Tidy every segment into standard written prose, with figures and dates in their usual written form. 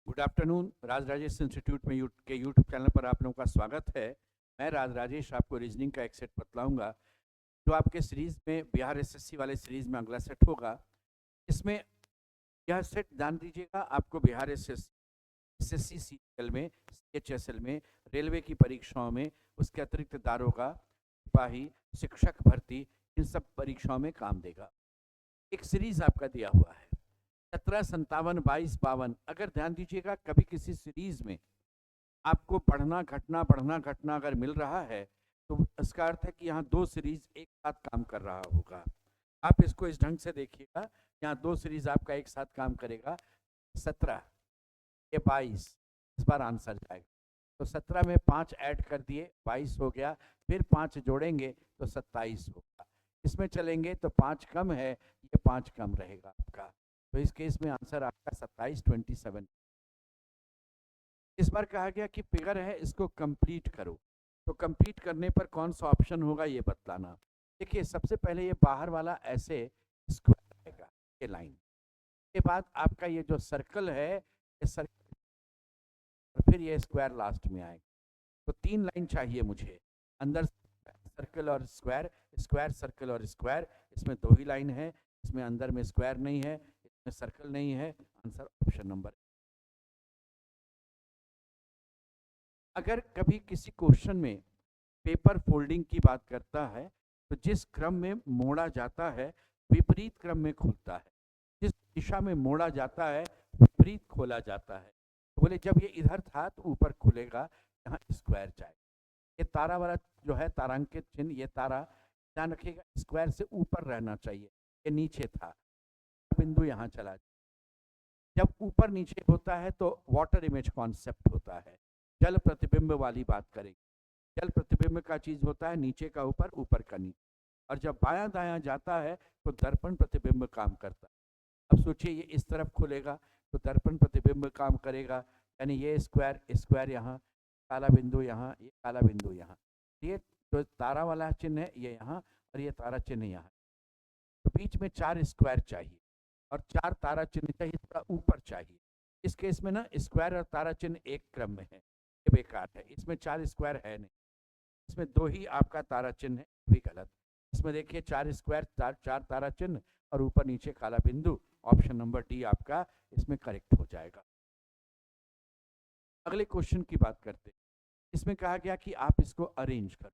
Good afternoon. Raj Rajesh institute में के YouTube channel पर आप लोगों का स्वागत है। मैं राज राजेश आपको रीजनिंग का एक सेट बतलाऊंगा जो आपके सीरीज में बिहार एसएससी वाले सीरीज में अगला सेट होगा। इसमें यह सेट ध्यान दीजिएगा, आपको बिहार एसएससी सीजीएल में, सीएचएसएल में, रेलवे की परीक्षाओं में, उसके अतिरिक्त दारोगा, सिपाही, शिक्षक भर्ती, इन सब परीक्षाओं में काम देगा। एक सीरीज आपका दिया हुआ है 17, 57, 22, 52। अगर ध्यान दीजिएगा, कभी किसी सीरीज में आपको पढ़ना घटना अगर मिल रहा है तो इसका अर्थ है कि यहाँ दो सीरीज एक साथ काम कर रहा होगा। आप इसको इस ढंग से देखिएगा, यहाँ दो सीरीज आपका एक साथ काम करेगा। 17 ये 22, इस बार आंसर जाएगा तो 17 में 5 ऐड कर दिए 22 हो गया, फिर 5 जोड़ेंगे तो 27 होगा। इसमें चलेंगे तो 5 कम है, ये 5 कम रहेगा आपका, तो इस केस में आंसर आपका 27, 27। इस बार कहा गया कि फिगर है, इसको कंप्लीट करो। तो कंप्लीट करने पर कौन सा ऑप्शन होगा ये बतलाना। देखिए, सबसे पहले ये बाहर वाला ऐसे स्क्वायर रहेगा, ये लाइन के बाद आपका ये जो सर्कल है, ये सर्कल और फिर ये स्क्वायर लास्ट में आएगा। तो 3 लाइन चाहिए मुझे, अंदर सर्कल और स्क्वायर, स्क्वायर सर्कल और स्क्वायर। इसमें 2 ही लाइन है, इसमें अंदर में स्क्वायर नहीं है, इसमें सर्कल नहीं है। Answer option number. अगर कभी किसी क्वेश्चन में पेपर फोल्डिंग की बात करता है तो जिस क्रम में मोड़ा जाता है विपरीत क्रम में खुलता है, जिस दिशा में मोड़ा जाता है विपरीत खोला जाता है। तो बोले जब ये इधर था तो ऊपर खुलेगा, यहाँ स्क्वायर जाएगा। ये तारा वाला जो है तारांकित चिन्ह, ये तारा ध्यान रखिएगा स्क्वायर से ऊपर रहना चाहिए, ये नीचे था, बिंदु यहाँ चला जाए। जब ऊपर नीचे होता है तो वाटर इमेज कॉन्सेप्ट होता है, जल प्रतिबिंब वाली बात करेंगे। जल प्रतिबिंब का चीज होता है नीचे का ऊपर, ऊपर का नीचे। और जब बायां दायां जाता है तो दर्पण प्रतिबिंब काम करता है। अब सोचिए ये इस तरफ खुलेगा तो दर्पण प्रतिबिंब काम करेगा, यानी ये स्क्वायर, स्क्वायर यहाँ, काला बिंदु यहाँ, ये काला बिंदु यहाँ। ये जो तारा वाला चिन्ह है ये यहाँ और ये तारा चिन्ह यहाँ, तो बीच में 4 स्क्वायर चाहिए और 4 तारा चिन्ह चाहिए, थोड़ा ऊपर चाहिए। इस केस में ना स्क्वायर और तारा चिन्ह एक क्रम में है, ये बेकार है। इसमें 4 स्क्वायर है नहीं, इसमें 2 ही आपका तारा चिन्ह है, भी गलत। इसमें देखिए 4 स्क्वायर, 4 तारा चिन्ह और ऊपर नीचे काला बिंदु। ऑप्शन नंबर डी आपका इसमें करेक्ट हो जाएगा। अगले क्वेश्चन की बात करते हैं। इसमें कहा गया कि आप इसको अरेंज करो।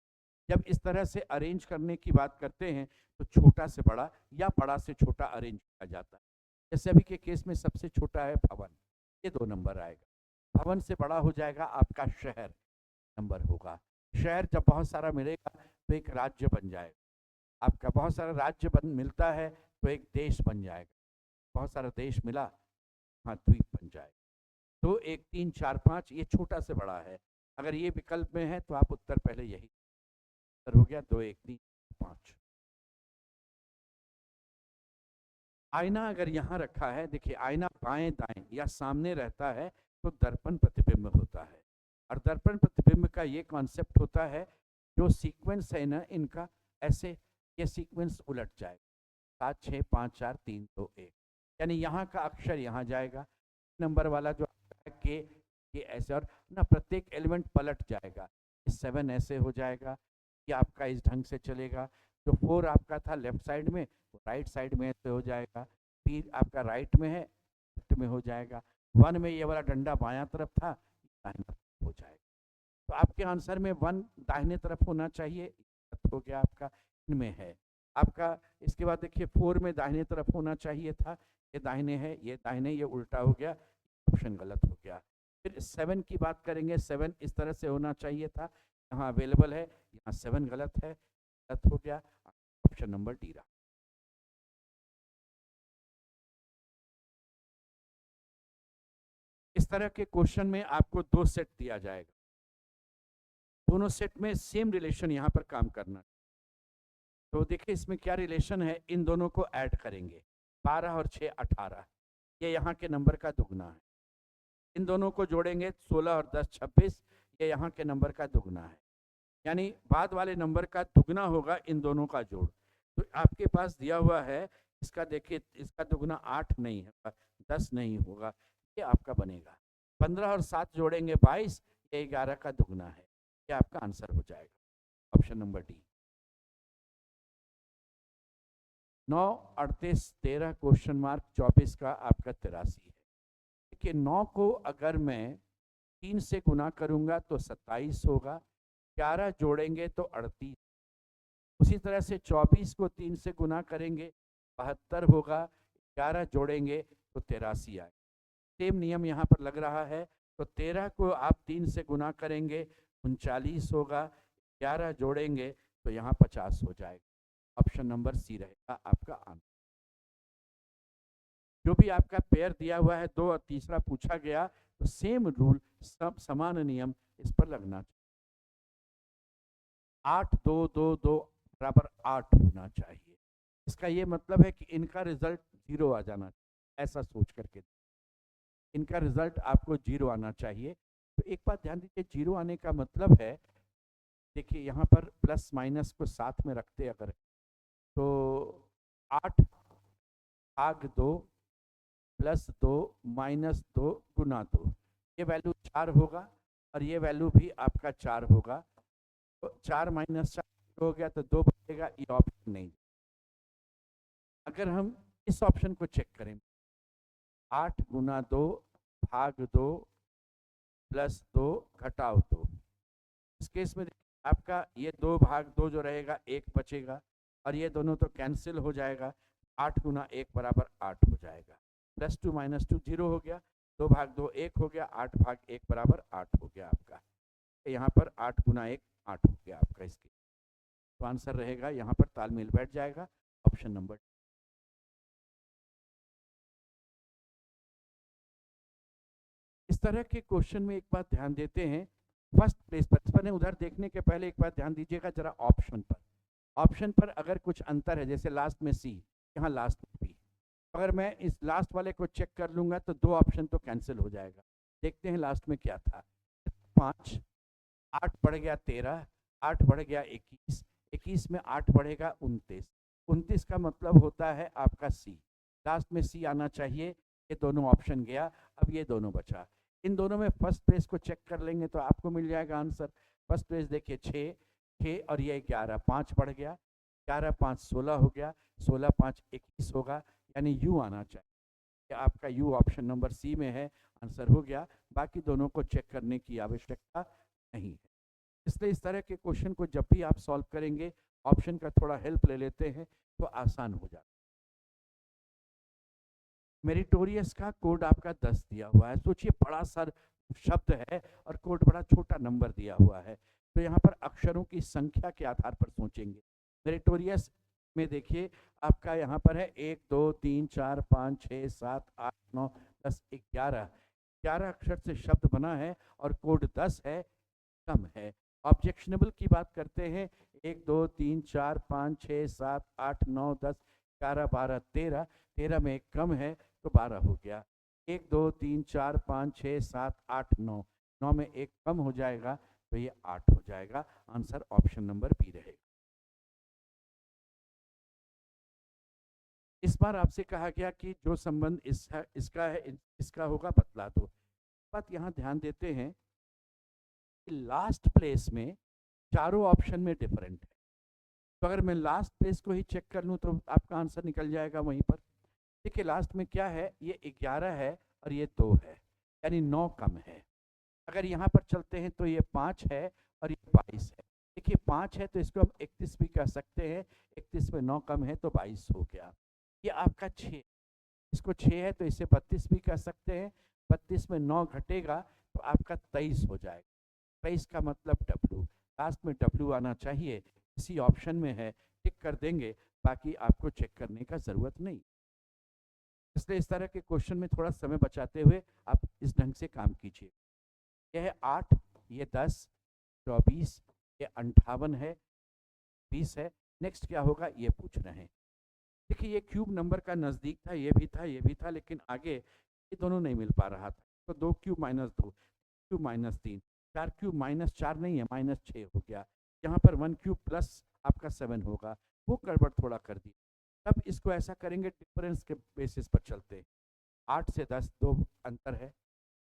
जब इस तरह से अरेंज करने की बात करते हैं तो छोटा से बड़ा या बड़ा से छोटा अरेंज किया जाता है। जैसे अभी के केस में सबसे छोटा है भवन, ये 2 नंबर आएगा। भवन से बड़ा हो जाएगा आपका शहर, नंबर होगा। शहर जब बहुत सारा मिलेगा तो एक राज्य बन जाएगा आपका। बहुत सारा राज्य मिलता है तो एक देश बन जाएगा। बहुत सारा देश मिला, हाँ, द्वीप बन जाएगा। 2, 1, 3, 4, 5, ये छोटा से बड़ा है। अगर ये विकल्प में है तो आप उत्तर पहले यही उत्तर हो गया, 2, 1, 3, 5। आईना अगर यहाँ रखा है, देखिए आईना बाएं दाएं या सामने रहता है तो दर्पण प्रतिबिंब होता है। और दर्पण प्रतिबिंब का ये कॉन्सेप्ट होता है, जो सीक्वेंस है ना इनका, ऐसे ये सीक्वेंस उलट जाएगा, 7, 6, 5, 4, 3, 2, 1। यानी यहाँ का अक्षर यहाँ जाएगा, नंबर वाला जो के ये ऐसे, और ना प्रत्येक एलिमेंट पलट जाएगा। 7 ऐसे हो जाएगा, ये आपका इस ढंग से चलेगा। जो 4 आपका था लेफ्ट साइड में, राइट साइड में ऐसे हो जाएगा। फिर आपका राइट में है, लेफ्ट में हो जाएगा। 1 में ये वाला डंडा बायां तरफ था, दाहिने तरफ हो जाएगा। तो आपके आंसर में 1 दाहिने तरफ होना चाहिए, हो गया आपका, इनमें है आपका। इसके बाद देखिए 4 में दाहिने तरफ होना चाहिए था, ये दाहिने है, ये दाहिने, ये उल्टा हो गया, ऑप्शन गलत हो गया। फिर 7 की बात करेंगे, 7 इस तरह से होना चाहिए था, यहाँ अवेलेबल है, यहाँ 7 गलत है, गलत हो गया। ऑप्शन नंबर डी रहा। इस तरह के क्वेश्चन में आपको 2 सेट दिया जाएगा, दोनों सेट में सेम रिलेशन यहाँ पर काम करना। तो देखिए इसमें क्या रिलेशन है, इन दोनों को ऐड करेंगे, 12 और 6, 18, ये यहाँ के नंबर का दुगना है। इन दोनों को जोड़ेंगे, 16 और 10, 26, ये यहाँ के नंबर का दुगना है। यानी बाद वाले नंबर का दुगना होगा इन दोनों का जोड़। तो आपके पास दिया हुआ है, इसका देखिए, इसका दुगना 8 नहीं है, 10 नहीं होगा, ये आपका बनेगा। 15 और 7 जोड़ेंगे 22, ये 11 का दुगना है। ये आपका आंसर हो जाएगा option number D. 9, 38, 13 question mark 24 का आपका 83 है। देखिए 9 को अगर मैं 3 से गुना करूंगा तो 27 होगा, 11 जोड़ेंगे तो 38। उसी तरह से 24 को 3 से गुना करेंगे 72 होगा, 11 जोड़ेंगे तो 83 आएगा। सेम नियम यहाँ पर लग रहा है, तो 13 को आप 3 से गुना करेंगे 39 होगा, 11 जोड़ेंगे तो यहाँ 50 हो जाएगा। ऑप्शन नंबर सी रहेगा आपका आंसर। जो भी आपका पेयर दिया हुआ है 2 और तीसरा पूछा गया तो सेम रूल, सब समान नियम इस पर लगना चाहिए। 8, 2, 2, 2 बराबर 8 होना चाहिए। इसका ये मतलब है कि इनका रिजल्ट 0 आ जाना चाहिए, ऐसा सोच करके इनका रिजल्ट आपको 0 आना चाहिए। तो एक बात ध्यान दीजिए, 0 आने का मतलब है, देखिए यहाँ पर प्लस माइनस को साथ में रखते अगर तो 8 भाग 2 प्लस 2 माइनस 2 गुना 2, ये वैल्यू 4 होगा और ये वैल्यू भी आपका 4 होगा। तो 4 माइनस 4 हो गया तो 2 बचेगा, ये ऑप्शन नहीं। अगर हम इस ऑप्शन को चेक करें, 8 गुना 2 भाग 2 प्लस 2 घटाव 2, इस केस में आपका ये 2 भाग 2 जो रहेगा 1 बचेगा और ये दोनों तो कैंसिल हो जाएगा। 8 गुना 1 बराबर 8 हो जाएगा। प्लस 2 माइनस 2 0 हो गया, 2 भाग 2 1 हो गया, 8 भाग 1 बराबर 8 हो गया आपका। यहाँ पर 8 गुना 1 8 हो गया आपका। इसके तो आंसर रहेगा यहाँ पर तालमेल बैठ जाएगा, ऑप्शन नंबर। इस तरह के क्वेश्चन में एक बात ध्यान देते हैं, फर्स्ट प्लेस पर उधर देखने के पहले एक बात ध्यान दीजिएगा जरा ऑप्शन पर। ऑप्शन पर अगर कुछ अंतर है, जैसे लास्ट में सी, यहाँ लास्ट में बी, अगर मैं इस लास्ट वाले को चेक कर लूंगा तो 2 ऑप्शन तो कैंसिल हो जाएगा। देखते हैं लास्ट में क्या था। 5, 8 बढ़ गया 13, 8 बढ़ गया 21, 21 में 8 बढ़ेगा 29, 29 का मतलब होता है आपका सी। लास्ट में सी आना चाहिए। ये दोनों ऑप्शन गया, अब ये दोनों बचा। इन दोनों में फर्स्ट प्लेस को चेक कर लेंगे तो आपको मिल जाएगा आंसर। फर्स्ट प्लेस देखिए 6 और ये 11, 5 बढ़ गया, 11 5 16 हो गया, 16 5 21 होगा, यानी यू आना चाहिए। आपका यू ऑप्शन नंबर सी में है, आंसर हो गया। बाकी दोनों को चेक करने की आवश्यकता नहीं है। इसलिए इस तरह के क्वेश्चन को जब भी आप सॉल्व करेंगे, ऑप्शन का थोड़ा हेल्प ले लेते हैं तो आसान हो जाता है। मेरिटोरियस का कोड आपका 10 दिया हुआ है। सोचिए बड़ा सा शब्द है और कोड बड़ा छोटा नंबर दिया हुआ है, तो यहाँ पर अक्षरों की संख्या के आधार पर सोचेंगे। मेरिटोरियस में देखिए आपका यहाँ पर है 1 2 3 4 5 6 7 8 9 10 11, 11 अक्षर से शब्द बना है और कोड 10 है, कम है। ऑब्जेक्शनेबल की बात करते हैं, 1 2 3 4 5 6 7 8 9 10 11 12 13, 13 में एक कम है तो 12 हो गया। 1 2 3 4 5 6 7 8 9, 9 में एक कम हो जाएगा तो ये 8 हो जाएगा। आंसर ऑप्शन नंबर बी रहेगा। इस बार आपसे कहा गया कि जो संबंध इसका है इसका होगा बतला दो। बात यहाँ ध्यान देते हैं कि लास्ट प्लेस में चारों ऑप्शन में डिफरेंट है, तो अगर मैं लास्ट प्लेस को ही चेक कर लूँ तो आपका आंसर निकल जाएगा वहीं पर। देखिए लास्ट में क्या है, ये 11 है और ये 2 है, यानी 9 कम है। अगर यहाँ पर चलते हैं तो ये 5 है और ये 22 है। देखिए 5 है तो इसको हम 31 भी कह सकते हैं, 31 में 9 कम है तो 22 हो गया। ये आपका 6, इसको 6 है तो इसे 32 भी कह सकते हैं, 32 में 9 घटेगा तो आपका 23 हो जाएगा। 23 का मतलब डब्लू, लास्ट में डब्लू आना चाहिए, इसी ऑप्शन में है, टिक कर देंगे, बाकी आपको चेक करने का जरूरत नहीं। इसलिए इस तरह के क्वेश्चन में थोड़ा समय बचाते हुए आप इस ढंग से काम कीजिए। यह है 8, ये 10, 24, ये 58 है, 20 है। नेक्स्ट क्या होगा ये पूछ रहे हैं। देखिए ये क्यूब नंबर का नज़दीक था, ये भी था, ये भी था, लेकिन आगे ये दोनों नहीं मिल पा रहा था। तो 2 cube minus 2, cube minus 3, 4 cube minus 4 नहीं है, माइनस 6 हो गया। यहाँ पर 1 क्यूब प्लस आपका 7 होगा, वो गड़बड़ थोड़ा कर दी। तब इसको ऐसा करेंगे, डिफरेंस के बेसिस पर चलते। 8 से 10 2 अंतर है,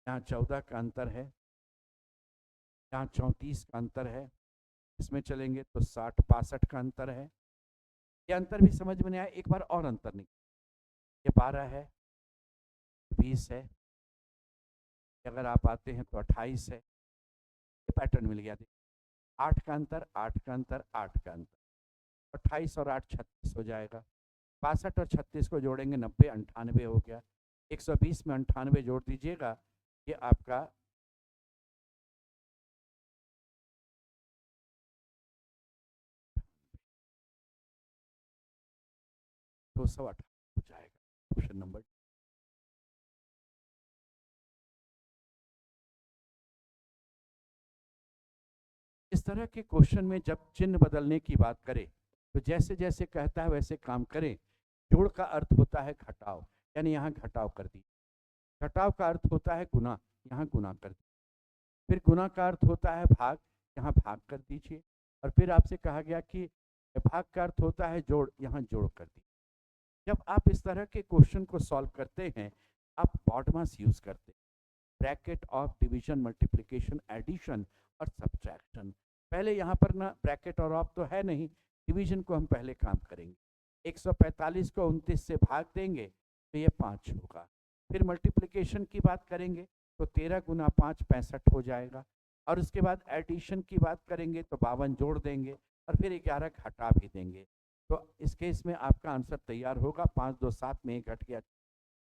यहाँ 14 का अंतर है, यहाँ 34 का अंतर है, इसमें चलेंगे तो 60 62 का अंतर है। ये अंतर भी समझ में नहीं आया, एक बार और अंतर निकल, ये 12 है, 20 है, अगर आप आते हैं तो 28 है। ये पैटर्न मिल गया। 8 का अंतर, 8 का अंतर, 8 का अंतर, 28 और 8 36 हो जाएगा। 62 और 36 को जोड़ेंगे 90, 98 हो गया। 120 में 98 जोड़ दीजिएगा, ये आपका 218 हो जाएगा। Option number. इस तरह के क्वेश्चन में जब चिन्ह बदलने की बात करें तो जैसे जैसे कहता है वैसे काम करें। जोड़ का अर्थ होता है घटाव, यानी यहाँ घटाव कर दी। घटाव का अर्थ होता है गुना, यहाँ गुना कर दी। फिर गुना का अर्थ होता है भाग, यहाँ भाग कर दीजिए। और फिर आपसे कहा गया कि भाग का अर्थ होता है जोड़, यहाँ जोड़ कर दीजिए। जब आप इस तरह के क्वेश्चन को सॉल्व करते हैं, आप बॉडमास यूज करते हैं, bracket of division, multiplication, addition और सब्ट्रैक्शन। पहले यहाँ पर ना ब्रैकेट और ऑफ तो है नहीं, डिवीजन को हम पहले काम करेंगे। 145 को 29 से भाग देंगे तो ये 5 होगा। फिर मल्टीप्लिकेशन की बात करेंगे तो 13 गुना 5 65 हो जाएगा। और उसके बाद एडिशन की बात करेंगे तो 52 जोड़ देंगे और फिर 11 घटा भी देंगे। तो इस केस में आपका आंसर तैयार होगा। 5 2 7 में 1 घट गया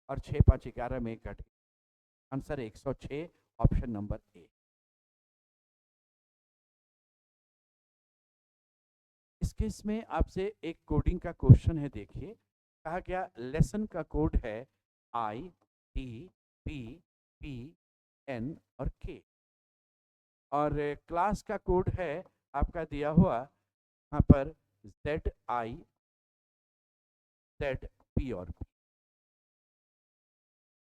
और 6 5 11 में 1 घट गया। Answer 106, option number A. इस केस में आपसे एक कोडिंग का क्वेश्चन है। देखिए, कहा गया लेसन का कोड है IDPPN और K, और क्लास का कोड है आपका दिया हुआ यहाँ पर ZIZP और P।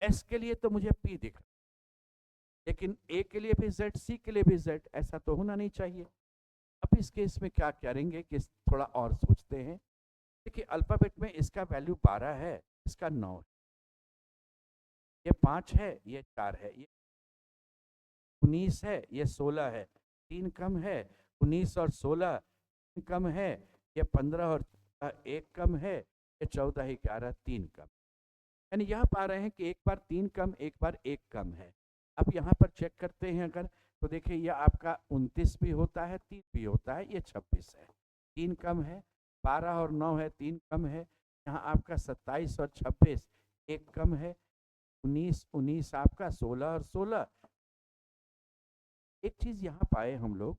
S के लिए तो मुझे P दिख रहा, लेकिन A के लिए भी Z, C के लिए भी Z, ऐसा तो होना नहीं चाहिए। अब इस केस में क्या करेंगे कि थोड़ा और सोचते हैं। देखिए, अल्फाबेट में इसका वैल्यू 12 है, इसका 9 है, ये 5 है, ये 4 है, ये 19 है, ये 16 है, 3 कम है। 19 और 16 कम है, ये 15 और 1 कम है, ये 14 11 3 कम। यानी यहाँ पा रहे हैं कि एक बार 3 कम, एक बार 1 कम है। अब यहाँ पर चेक करते हैं अगर, तो देखिए ये आपका 29 भी होता है, 3 भी होता है, ये 26 है, 3 कम है। 12 और 9 है, 3 कम है। यहाँ आपका 27 और 26 1 कम है। 19 आपका 16 और 16। एक चीज यहाँ पाए हम लोग,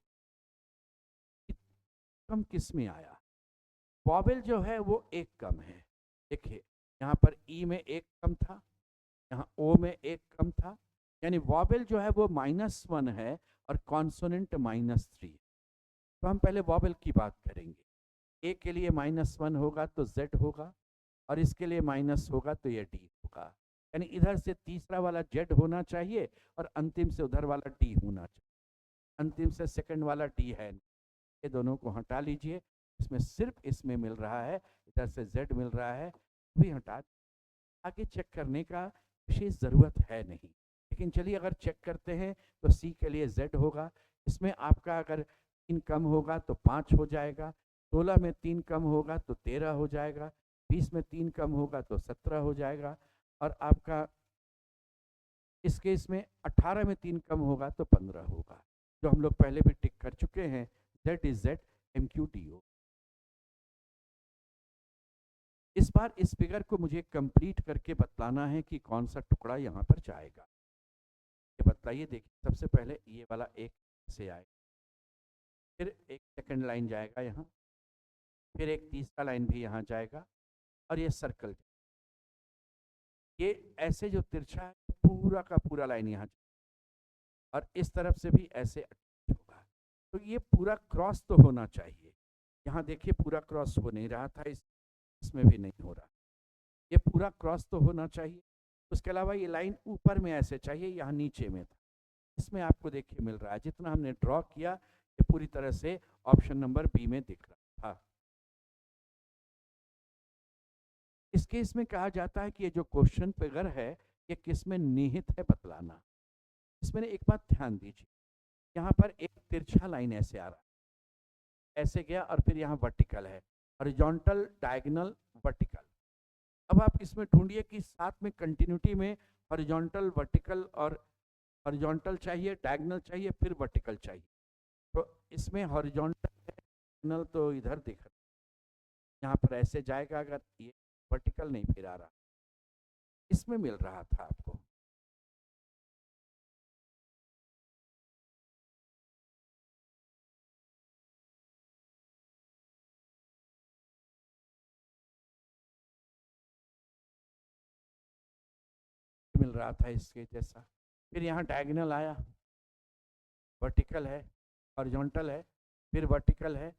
कम किस में आया? वॉवेल जो है वो 1 कम है। देखिए यहाँ पर ई में 1 कम था, यहाँ ओ में 1 कम था, यानी वॉवेल जो है वो -1 है और कॉन्सोनेंट -3। तो हम पहले वॉवेल की बात करेंगे। ए के लिए -1 होगा तो जेड होगा, और इसके लिए माइनस होगा तो ये डी होगा। यानी इधर से तीसरा वाला जेड होना चाहिए और अंतिम से उधर वाला डी होना चाहिए। अंतिम से सेकंड वाला डी है, ये दोनों को हटा लीजिए। इसमें सिर्फ इसमें मिल रहा है, इधर से जेड मिल रहा है, भी हटा। आगे चेक करने का विशेष ज़रूरत है नहीं, लेकिन चलिए अगर चेक करते हैं तो सी के लिए जेड होगा। इसमें आपका अगर 3 कम होगा तो 5 हो जाएगा, 16 में 3 कम होगा तो 13 हो जाएगा, 20 में 3 कम होगा तो 17 हो जाएगा, और आपका इस केस में 18 में 3 कम होगा तो 15 होगा, जो हम लोग पहले भी टिक कर चुके हैं। Z is Z MQTO। इस बार इस फिगर को मुझे कंप्लीट करके बतलाना है कि कौन सा टुकड़ा यहाँ पर जाएगा। ये बताइए। देखिए सबसे पहले ये वाला एक से आएगा, फिर एक सेकंड लाइन जाएगा यहाँ, फिर एक तीसरा लाइन भी यहाँ जाएगा, और ये सर्कल, ये ऐसे जो तिरछा है पूरा का पूरा लाइन यहाँ, और इस तरफ से भी ऐसे होगा। तो ये पूरा क्रॉस तो होना चाहिए। यहाँ देखिए पूरा क्रॉस हो नहीं रहा था, इसमें भी नहीं हो रहा। ये पूरा क्रॉस तो होना चाहिए। उसके अलावा ये लाइन ऊपर में ऐसे चाहिए, यहाँ नीचे में था, इसमें आपको देखिए मिल रहा है। जितना हमने ड्रॉ किया ये पूरी तरह से ऑप्शन नंबर बी में दिख रहा था। इस केस में कहा जाता है कि ये जो क्वेश्चन फिगर है ये किस में निहित है बतलाना। इसमें एक बात ध्यान दीजिए, यहाँ पर एक तिरछा लाइन ऐसे आ रहा है, ऐसे गया और फिर यहाँ वर्टिकल है, हॉरिजॉन्टल, डायगोनल, वर्टिकल। अब आप इसमें ढूंढिए कि साथ में कंटिन्यूटी में हॉरिजॉन्टल, वर्टिकल और हॉरिजॉन्टल चाहिए, डायगोनल चाहिए, फिर वर्टिकल चाहिए। तो इसमें हॉरिजॉन्टल डायगोनल तो इधर दिख रहा है, यहाँ पर ऐसे जाएगा, अगर ये वर्टिकल नहीं फिर आ रहा, इसमें मिल रहा था आपको। मिल रहा था इसके जैसा, फिर यहाँ डायगोनल आया, वर्टिकल है, हॉरिजॉन्टल है, फिर वर्टिकल है,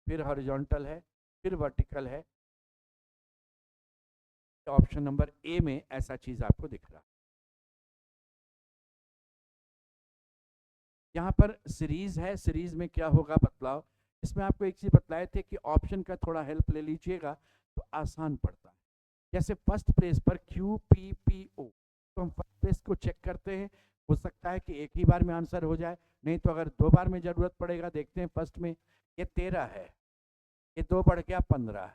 फिर हॉरिजॉन्टल है, फिर वर्टिकल है। ऑप्शन नंबर ए में ऐसा चीज आपको दिख रहा। यहाँ पर सीरीज है, सीरीज में क्या होगा बतलाव। इसमें आपको एक चीज बतलाए थे कि ऑप्शन का थोड़ा हेल्प ले लीजिएगा तो आसान पड़ता है। जैसे फर्स्ट पेज पर QPPO, तो हम फर्स्ट पेज को चेक करते हैं, हो सकता है कि एक ही बार में आंसर हो जाए, नहीं तो अगर 2 बार में जरूरत पड़ेगा। देखते हैं फर्स्ट में, ये 13 है, ये 2 बढ़ गया 15,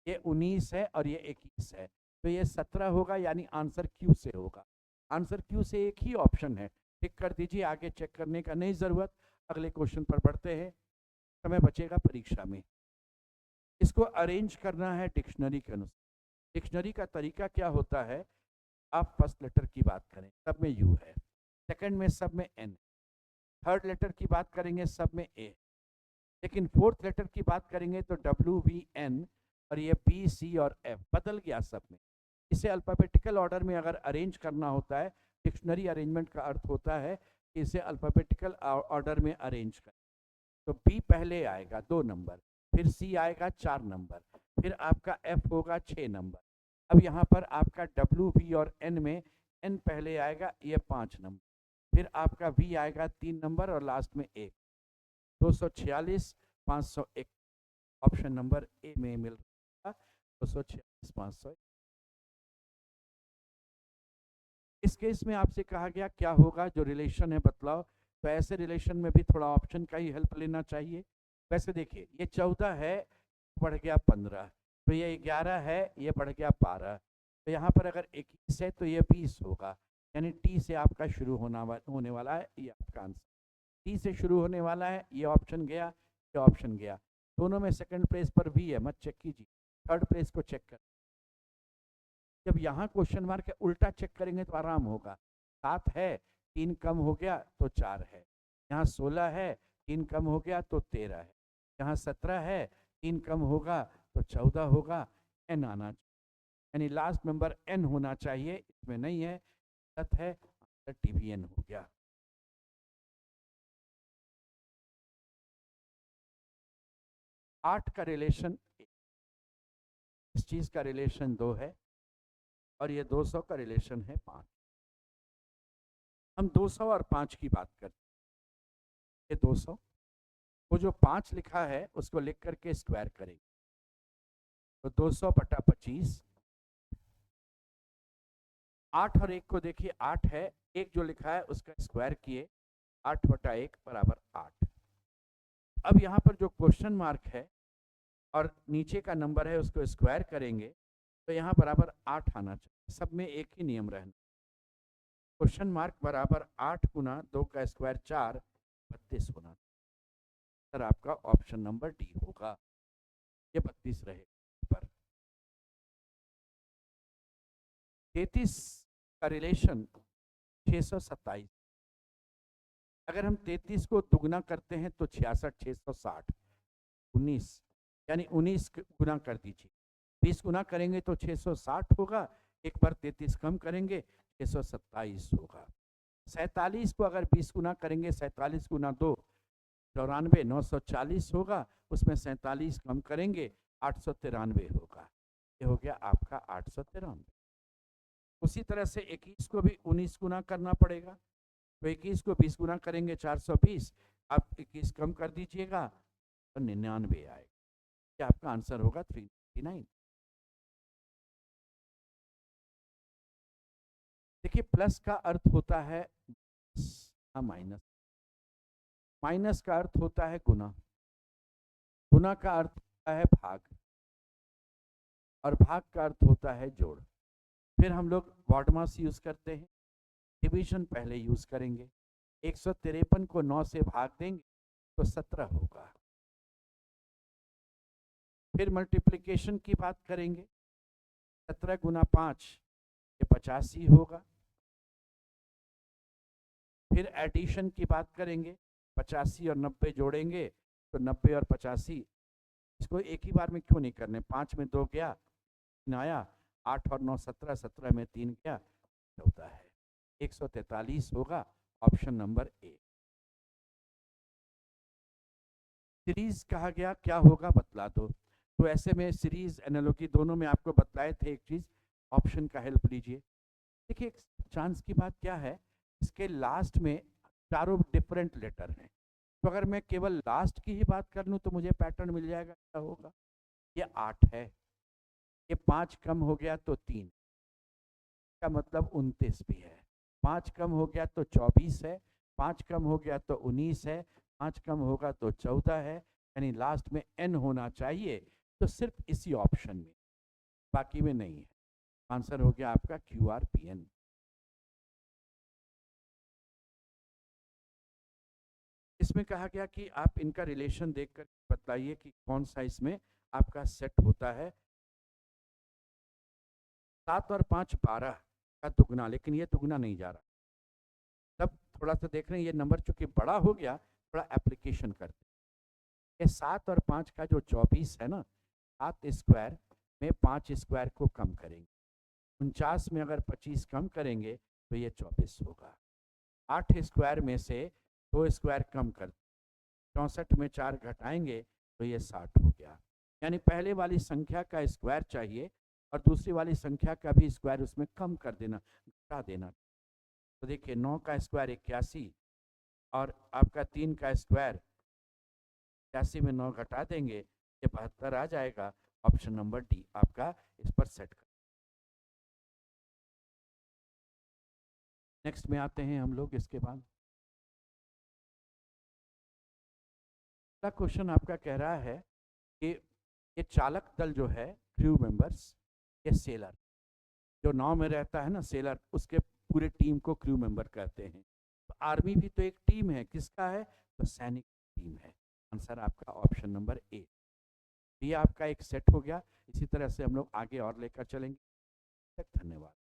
ये 19 है और ये 21 है, तो ये 17 होगा, यानी आंसर क्यू से होगा। आंसर क्यू से एक ही ऑप्शन है, टिक कर दीजिए, आगे चेक करने का नहीं जरूरत। अगले क्वेश्चन पर बढ़ते हैं, समय बचेगा परीक्षा में। इसको अरेंज करना है डिक्शनरी के अनुसार। डिक्शनरी का तरीका क्या होता है, आप फर्स्ट लेटर की बात करें, सब में यू है, सेकंड में सब में एन, थर्ड लेटर की बात करेंगे सब में ए, लेकिन फोर्थ लेटर की बात करेंगे तो WVN और ये BC और F बदल गया सब में। इसे अल्फाबेटिकल ऑर्डर में अगर अरेंज करना होता है, डिक्शनरी अरेंजमेंट का अर्थ होता है कि इसे अल्फाबेटिकल ऑर्डर में अरेंज करें। तो B पहले आएगा 2 नंबर, फिर C आएगा 4 नंबर, फिर आपका F होगा 6 नंबर। अब यहाँ पर आपका W, V और N में N पहले आएगा, ये 5 नंबर, फिर आपका V आएगा 3 नंबर और लास्ट में 1। 246, 501 ऑप्शन नंबर ए में मिल रहा है, 246, 501। इस केस में आपसे कहा गया क्या होगा, जो रिलेशन है बतलाओ। तो ऐसे रिलेशन में भी थोड़ा ऑप्शन का ही हेल्प लेना चाहिए। वैसे देखिए, ये 14 है, बढ़ गया 15, तो ये 11 है, ये बढ़ गया 12, तो यहाँ पर अगर 21 है तो ये 20 होगा, यानी टी से आपका शुरू होने वाला है, ये आपका आंसर। टी से शुरू होने वाला है, ये ऑप्शन गया, ये ऑप्शन गया। दोनों में सेकंड प्लेस पर भी है, मत चेक कीजिए, थर्ड प्लेस को चेक कर। जब यहाँ क्वेश्चन मार्क है, उल्टा चेक करेंगे तो आराम होगा। 7 है, 3 कम हो गया तो 4 है, यहाँ 16 है, 3 कम हो गया तो 13 है, यहाँ 17 है, 3 कम होगा तो 14 होगा। एन आना चाहिए, यानी लास्ट नंबर एन होना चाहिए, इसमें नहीं है, गलत है, TVN हो गया। आठ का रिलेशन, इस चीज का रिलेशन 2 है और ये 200 का रिलेशन है 5। हम 200 और 5 की बात करते हैं। ये 200, वो जो 5 लिखा है उसको लिख करके स्क्वायर करेंगे, तो 200 बटा 25। 8 और 1 को देखिए, 8 है, एक जो लिखा है उसका स्क्वायर किए, 8 बटा 1 बराबर 8। अब यहाँ पर जो क्वेश्चन मार्क है और नीचे का नंबर है उसको स्क्वायर करेंगे, तो यहाँ बराबर 8 आना चाहिए। सब में एक ही नियम रहना, क्वेश्चन मार्क बराबर 8 गुना 2 का स्क्वायर 4, 32 होना। सर आपका ऑप्शन नंबर डी होगा, ये 32 रहेगा। पर 33 का रिलेशन 627, अगर हम 33 को दुगना करते हैं तो 66, 660, 19, यानी 19 गुना कर दीजिए। 20 गुना करेंगे तो 660 होगा, एक बार 33 कम करेंगे 627 होगा। 47 को अगर 20 गुना करेंगे, 47 गुना 2, 94, 940 होगा, उसमें 47 कम करेंगे 893 होगा, ये हो गया आपका 893। उसी तरह से 21 को भी 19 गुना करना पड़ेगा, तो 21 को 20 गुना करेंगे 420, आप 21 कम कर दीजिएगा तो 99 आएगा, ये आपका आंसर होगा 399। देखिए, प्लस का अर्थ होता है माइनस। माइनस का अर्थ होता है गुना, गुना का अर्थ होता है भाग, और भाग का अर्थ होता है जोड़। फिर हम लोग बॉडमास यूज करते हैं, डिवीजन पहले यूज करेंगे। 153 को 9 से भाग देंगे तो 17 होगा। फिर मल्टीप्लिकेशन की बात करेंगे, 17 गुना 5 ये 85 होगा। फिर एडिशन की बात करेंगे, 85 और 90 जोड़ेंगे तो 90 और 85, इसको एक ही बार में क्यों नहीं करने, 5 में 2 गया, 3 आया, 8 और 9 17, 17 में 3 गया, 14 है। 143 होगा ऑप्शन नंबर ए। सीरीज कहा गया, क्या होगा बतला दो। तो ऐसे में सीरीज एनालॉजी दोनों में आपको बतलाए थे एक चीज, ऑप्शन का हेल्प लीजिए। देखिए चांस की बात क्या है, इसके लास्ट में चारों डिफरेंट लेटर हैं, तो अगर मैं केवल लास्ट की ही बात कर लूँ तो मुझे पैटर्न मिल जाएगा। क्या होगा, ये 8 है, ये 5 कम हो गया तो 3 का मतलब 29 भी है, 5 कम हो गया तो 24 है, 5 कम हो गया तो 19 है, 5 कम होगा तो 14 है, यानी लास्ट में n होना चाहिए, तो सिर्फ इसी ऑप्शन में, बाकी में नहीं है। आंसर हो गया आपका QRPN। इसमें कहा गया कि आप इनका रिलेशन देखकर बताइए कि कौन सा इसमें आपका सेट होता है। 7 और 5 12 का दुगना, लेकिन ये दुगना नहीं जा रहा, तब थोड़ा सा देख रहे हैं ये नंबर चूंकि बड़ा हो गया, थोड़ा एप्लीकेशन करते हैं। ये 7 और 5 का जो 24 है ना, 7 स्क्वायर में 5 स्क्वायर को कम करेंगे, 49 में अगर 25 कम करेंगे तो ये 24 होगा। 8 स्क्वायर में से 2 स्क्वायर कम कर, 64 में 4 घटाएंगे तो ये 60 हो गया। यानी पहले वाली संख्या का स्क्वायर चाहिए और दूसरी वाली संख्या का भी स्क्वायर उसमें कम कर देना, घटा देना। तो देखिए 9 का स्क्वायर 81 और आपका 3 का स्क्वायर 81 में 9 घटा देंगे, ये 72 आ जाएगा। ऑप्शन नंबर डी आपका इस पर सेट कर। नेक्स्ट में आते हैं हम लोग, इसके बाद अगला क्वेश्चन आपका कह रहा है कि ये चालक दल जो है, क्रू मेंबर्स, ये सेलर जो नाव में रहता है ना सेलर, उसके पूरे टीम को क्रू मेंबर कहते हैं। तो आर्मी भी तो एक टीम है, किसका है, तो सैनिक टीम है। आंसर आपका ऑप्शन नंबर ए। ये आपका एक सेट हो गया। इसी तरह से हम लोग आगे और लेकर चलेंगे। धन्यवाद।